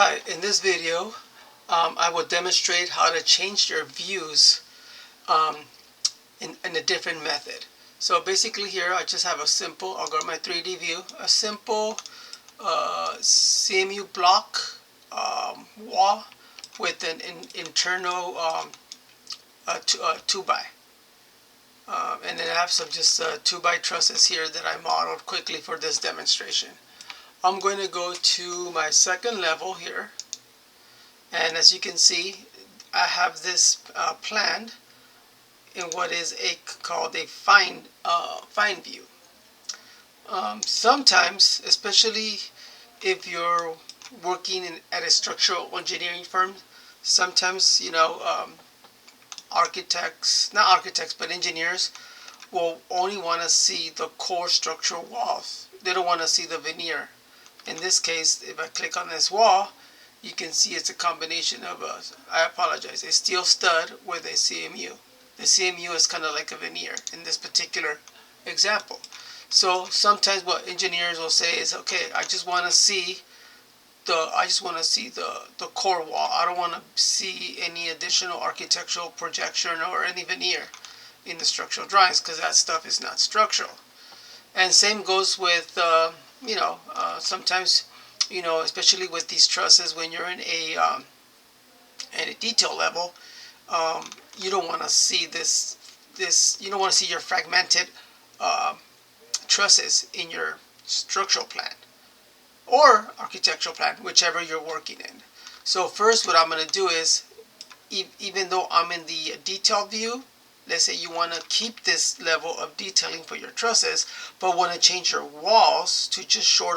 Hi, in this video I will demonstrate how to change your views um, in a different method. So basically here I just have I'll go to my 3D view, a simple CMU block wall with an internal 2x. And then I have some just 2x trusses here that I modeled quickly for this demonstration. I'm going to go to my second level here. And as you can see, I have this planned in what is called a fine view. Sometimes, especially if you're working at a structural engineering firm, sometimes not architects, but engineers will only want to see the core structural walls. They don't want to see the veneer. In this case, if I click on this wall, you can see it's a combination of a steel stud with a CMU. The CMU is kind of like a veneer in this particular example. So sometimes what engineers will say is, okay, I just want to see the core wall. I don't want to see any additional architectural projection or any veneer in the structural drawings because that stuff is not structural. And same goes with sometimes especially with these trusses, when you're in a detail level, you don't want to see you don't want to see your fragmented trusses in your structural plan or architectural plan, whichever you're working in. So first what I'm going to do is, even though I'm in the detail view, let's say you want to keep this level of detailing for your trusses, but want to change your walls to just show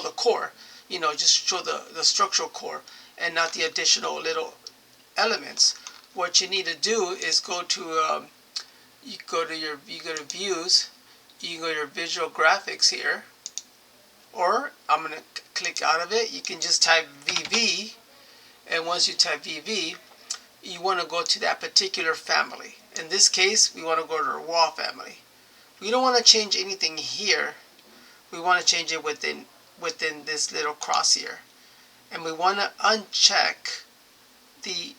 the core, just show the structural core and not the additional little elements. What you need to do is go to your views, you go to your visual graphics here, or I'm going to click out of it. You can just type VV, and once you type VV, you want to go to that particular family. In this case, we want to go to our wall family. We don't want to change anything here. We want to change it within this little cross here. And we want to uncheck the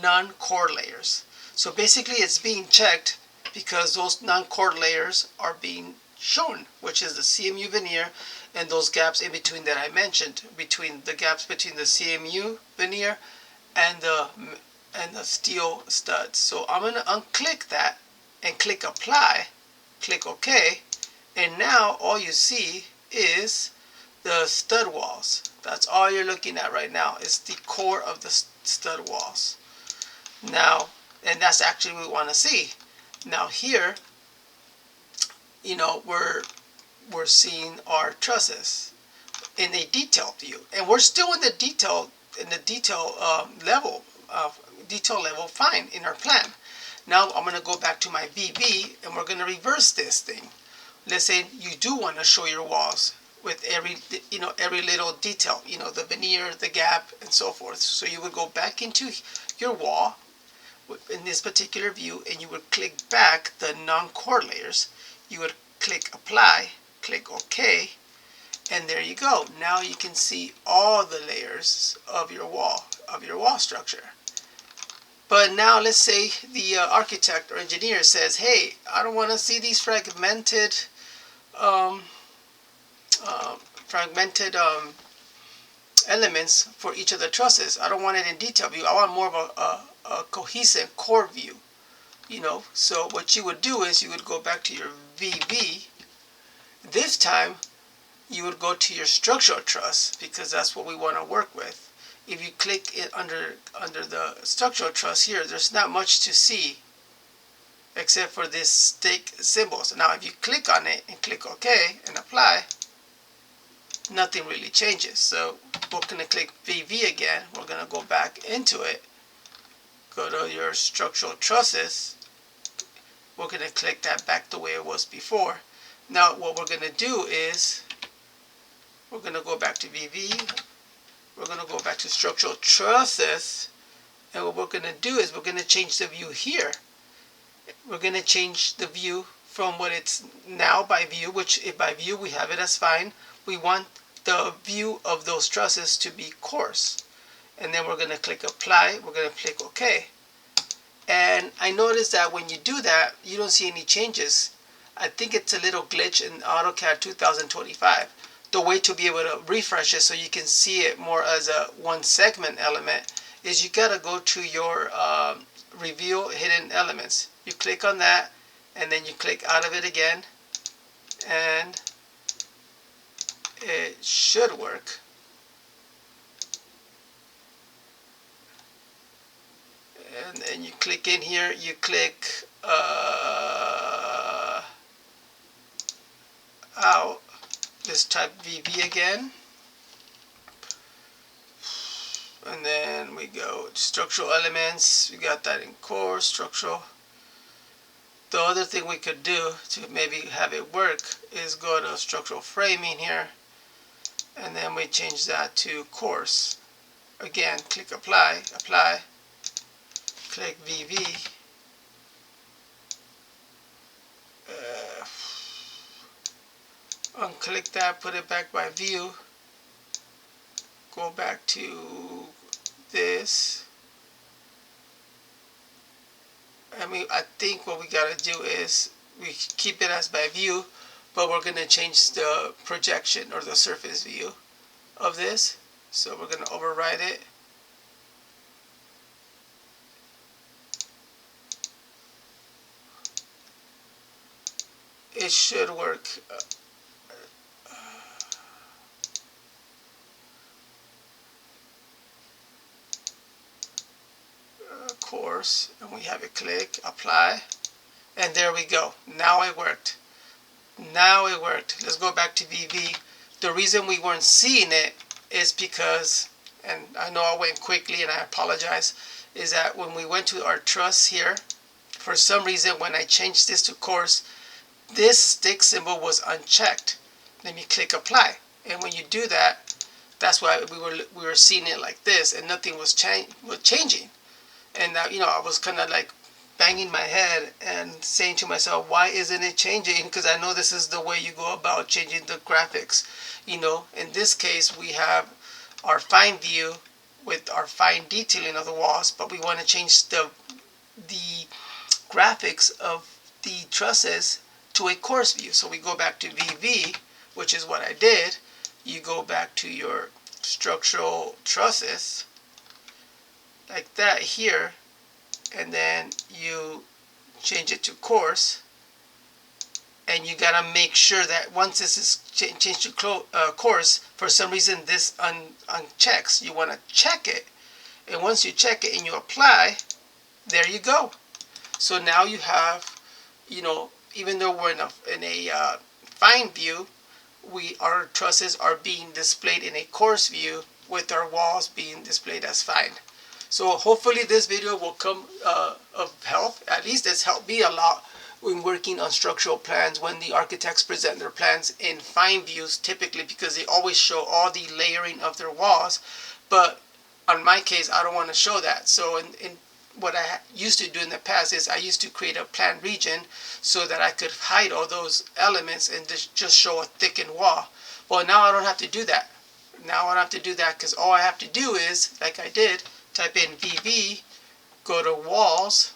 non-core layers. So basically it's being checked because those non-core layers are being shown, which is the CMU veneer and those gaps in between that I mentioned, between the gaps between the CMU veneer and the steel studs. So I'm going to unclick that and click apply, click OK, and now all you see is the stud walls. That's all you're looking at right now, is the core of the stud walls. Now, and that's actually what we want to see. Now here, we're seeing our trusses in a detailed view, and we're still in the detail level fine in our plan. Now I'm going to go back to my VB and we're going to reverse this thing. Let's say you do want to show your walls with every little detail, the veneer, the gap, and so forth. So you would go back into your wall in this particular view, and you would click back the non-core layers. You would click apply, click OK, and there you go. Now you can see all the layers of your wall structure. But now let's say the architect or engineer says, hey, I don't want to see these fragmented elements for each of the trusses. I don't want it in detail view. I want more of a cohesive core view. So what you would do is you would go back to your VB. This time you would go to your structural truss, because that's what we want to work with. If you click it under the structural truss here, there's not much to see except for this stake symbol. So now if you click on it and click OK and apply, nothing really changes. So we're going to click VV again. We're going to go back into it. Go to your structural trusses. We're going to click that back the way it was before. Now what we're going to do is we're going to go back to VV. We're going to go back to structural trusses. And what we're going to do is we're going to change the view here. We're going to change the view from what it's now by view, which if by view we have it as fine. We want the view of those trusses to be coarse. and then we're going to click apply. We're going to click OK. And I noticed that when you do that, you don't see any changes. I think it's a little glitch in AutoCAD 2025. The way to be able to refresh it so you can see it more as a one segment element is you got to go to your Reveal Hidden Elements. You click on that, and then you click out of it again, and it should work. And then you click in here, you click out, just type VB again, and then we go structural elements. We got that in coarse, structural. The other thing we could do to maybe have it work is go to structural framing here, and then we change that to coarse. Again, click apply, apply, click VV, unclick that, put it back by view, go back to this. I think what we gotta do is we keep it as by view, but we're gonna change the projection or the surface view of this. So we're gonna override it. It should work. Coarse, and we have it click apply, and there we go. Now it worked. Now it worked. Let's go back to VV. The reason we weren't seeing it is because, and I know I went quickly and I apologize, is that when we went to our truss here, for some reason when I changed this to coarse, this stick symbol was unchecked. Let me click apply, and when you do that, that's why we were seeing it like this, and nothing was changing. And I was kind of like banging my head and saying to myself, why isn't it changing? Because I know this is the way you go about changing the graphics. In this case, we have our fine view with our fine detailing of the walls, but we want to change the graphics of the trusses to a coarse view. So we go back to VV, which is what I did. You go back to your structural trusses, like that here, and then you change it to coarse, and you gotta make sure that once this is changed to coarse, for some reason this unchecks. You want to check it, and once you check it and you apply, there you go. So now you have, even though we're in a fine view, our trusses are being displayed in a coarse view with our walls being displayed as fine. So hopefully this video will come of help. At least it's helped me a lot when working on structural plans when the architects present their plans in fine views, typically because they always show all the layering of their walls. But on my case, I don't want to show that. So in what I used to do in the past is I used to create a plan region so that I could hide all those elements and just show a thickened wall. Well, now I don't have to do that. Now I don't have to do that because all I have to do is, like I did, type in VV, go to walls,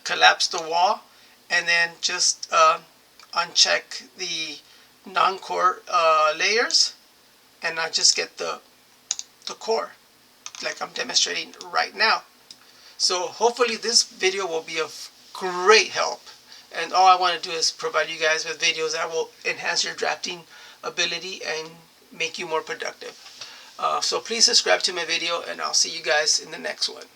collapse the wall, and then just uncheck the non-core layers, and I just get the core, like I'm demonstrating right now. So hopefully this video will be of great help, and all I want to do is provide you guys with videos that will enhance your drafting ability and make you more productive. So please subscribe to my video, and I'll see you guys in the next one.